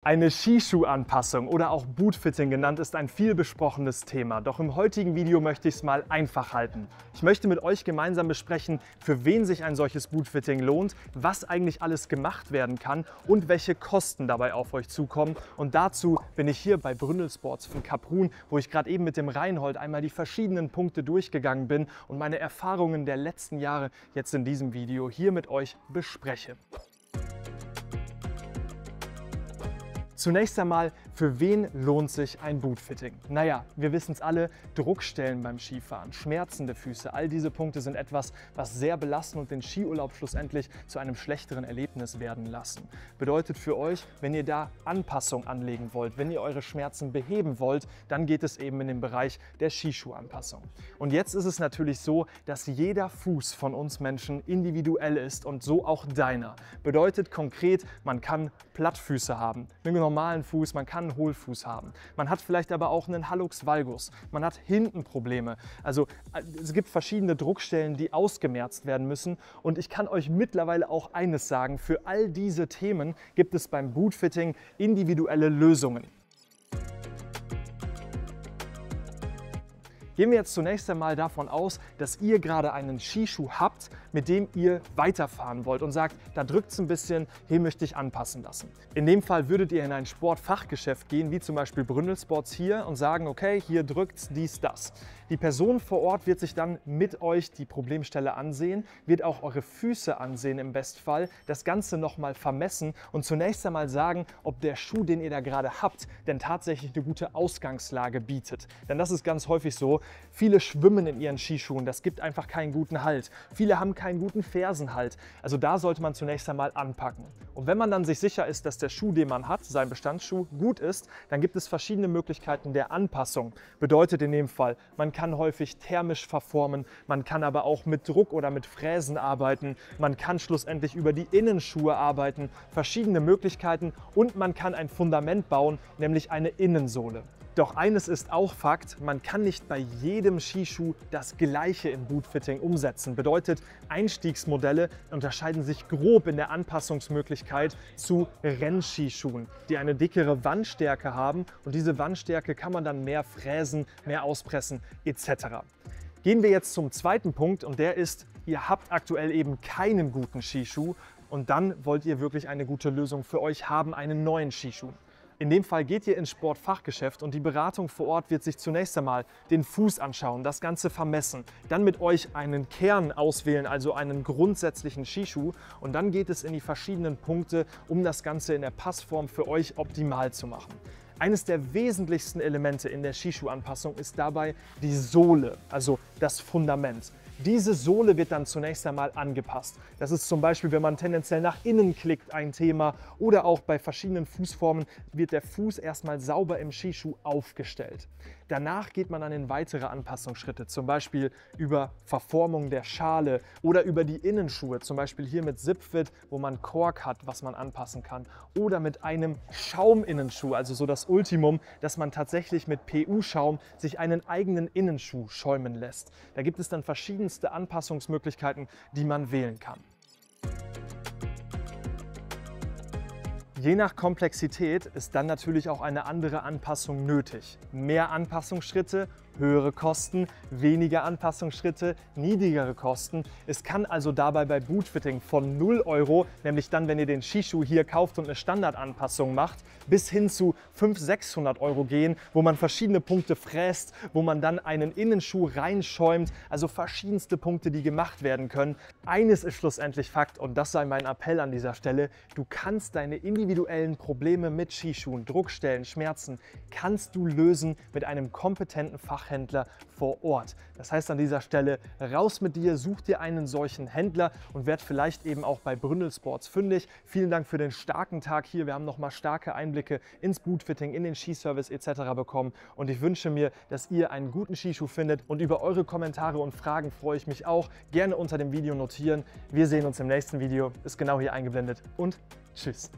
Eine Skischuhanpassung oder auch Bootfitting genannt ist ein viel besprochenes Thema. Doch im heutigen Video möchte ich es mal einfach halten. Ich möchte mit euch gemeinsam besprechen, für wen sich ein solches Bootfitting lohnt, was eigentlich alles gemacht werden kann und welche Kosten dabei auf euch zukommen. Und dazu bin ich hier bei Brünnel Sports von Kaprun, wo ich gerade eben mit dem Reinhold einmal die verschiedenen Punkte durchgegangen bin und meine Erfahrungen der letzten Jahre jetzt in diesem Video hier mit euch bespreche. Zunächst einmal, für wen lohnt sich ein Bootfitting? Naja, wir wissen es alle, Druckstellen beim Skifahren, schmerzende Füße, all diese Punkte sind etwas, was sehr belastend und den Skiurlaub schlussendlich zu einem schlechteren Erlebnis werden lassen. Bedeutet für euch, wenn ihr da Anpassung anlegen wollt, wenn ihr eure Schmerzen beheben wollt, dann geht es eben in den Bereich der Skischuhanpassung. Und jetzt ist es natürlich so, dass jeder Fuß von uns Menschen individuell ist und so auch deiner. Bedeutet konkret, man kann Plattfüße haben, einen normalen Fuß, man kann einen Hohlfuß haben. Man hat vielleicht aber auch einen Hallux valgus, man hat hinten Probleme. Also es gibt verschiedene Druckstellen, die ausgemerzt werden müssen und ich kann euch mittlerweile auch eines sagen, für all diese Themen gibt es beim Bootfitting individuelle Lösungen. Gehen wir jetzt zunächst einmal davon aus, dass ihr gerade einen Skischuh habt, mit dem ihr weiterfahren wollt und sagt, da drückt es ein bisschen, hier möchte ich anpassen lassen. In dem Fall würdet ihr in ein Sportfachgeschäft gehen, wie zum Beispiel Brünnel Sports hier und sagen, okay, hier drückt es dies, das. Die Person vor Ort wird sich dann mit euch die Problemstelle ansehen, wird auch eure Füße ansehen im Bestfall, das Ganze nochmal vermessen und zunächst einmal sagen, ob der Schuh, den ihr da gerade habt, denn tatsächlich eine gute Ausgangslage bietet. Denn das ist ganz häufig so, viele schwimmen in ihren Skischuhen, das gibt einfach keinen guten Halt. Viele haben keinen guten Fersenhalt. Also da sollte man zunächst einmal anpacken. Und wenn man dann sich sicher ist, dass der Schuh, den man hat, sein Bestandsschuh, gut ist, dann gibt es verschiedene Möglichkeiten der Anpassung. Bedeutet in dem Fall, man kann häufig thermisch verformen, man kann aber auch mit Druck oder mit Fräsen arbeiten, man kann schlussendlich über die Innenschuhe arbeiten, verschiedene Möglichkeiten und man kann ein Fundament bauen, nämlich eine Innensohle. Doch eines ist auch Fakt, man kann nicht bei jedem Skischuh das Gleiche im Bootfitting umsetzen. Bedeutet, Einstiegsmodelle unterscheiden sich grob in der Anpassungsmöglichkeit zu Rennskischuhen, die eine dickere Wandstärke haben und diese Wandstärke kann man dann mehr fräsen, mehr auspressen etc. Gehen wir jetzt zum zweiten Punkt und der ist, ihr habt aktuell eben keinen guten Skischuh und dann wollt ihr wirklich eine gute Lösung für euch haben, einen neuen Skischuh. In dem Fall geht ihr ins Sportfachgeschäft und die Beratung vor Ort wird sich zunächst einmal den Fuß anschauen, das Ganze vermessen, dann mit euch einen Kern auswählen, also einen grundsätzlichen Skischuh und dann geht es in die verschiedenen Punkte, um das Ganze in der Passform für euch optimal zu machen. Eines der wesentlichsten Elemente in der Skischuhanpassung ist dabei die Sohle, also das Fundament. Diese Sohle wird dann zunächst einmal angepasst. Das ist zum Beispiel, wenn man tendenziell nach innen klickt, ein Thema oder auch bei verschiedenen Fußformen wird der Fuß erstmal sauber im Skischuh aufgestellt. Danach geht man dann in weitere Anpassungsschritte, zum Beispiel über Verformung der Schale oder über die Innenschuhe, zum Beispiel hier mit Zipfit, wo man Kork hat, was man anpassen kann, oder mit einem Schaum-Innenschuh, also so das Ultimum, dass man tatsächlich mit PU-Schaum sich einen eigenen Innenschuh schäumen lässt. Da gibt es dann verschiedenste Anpassungsmöglichkeiten, die man wählen kann. Je nach Komplexität ist dann natürlich auch eine andere Anpassung nötig. Mehr Anpassungsschritte, höhere Kosten, weniger Anpassungsschritte, niedrigere Kosten. Es kann also dabei bei Bootfitting von 0 €, nämlich dann, wenn ihr den Skischuh hier kauft und eine Standardanpassung macht, bis hin zu 500–600 € gehen, wo man verschiedene Punkte fräst, wo man dann einen Innenschuh reinschäumt, also verschiedenste Punkte, die gemacht werden können. Eines ist schlussendlich Fakt und das sei mein Appell an dieser Stelle, du kannst deine individuellen Probleme mit Skischuhen, Druckstellen, Schmerzen, kannst du lösen mit einem kompetenten Fachhändler vor Ort. Das heißt an dieser Stelle, raus mit dir, such dir einen solchen Händler und werd vielleicht eben auch bei Brünnel Sports fündig. Vielen Dank für den starken Tag hier. Wir haben nochmal starke Einblicke ins Bootfitting, in den Skiservice etc. bekommen und ich wünsche mir, dass ihr einen guten Skischuh findet und über eure Kommentare und Fragen freue ich mich auch. Gerne unter dem Video notieren. Wir sehen uns im nächsten Video, ist genau hier eingeblendet und tschüss.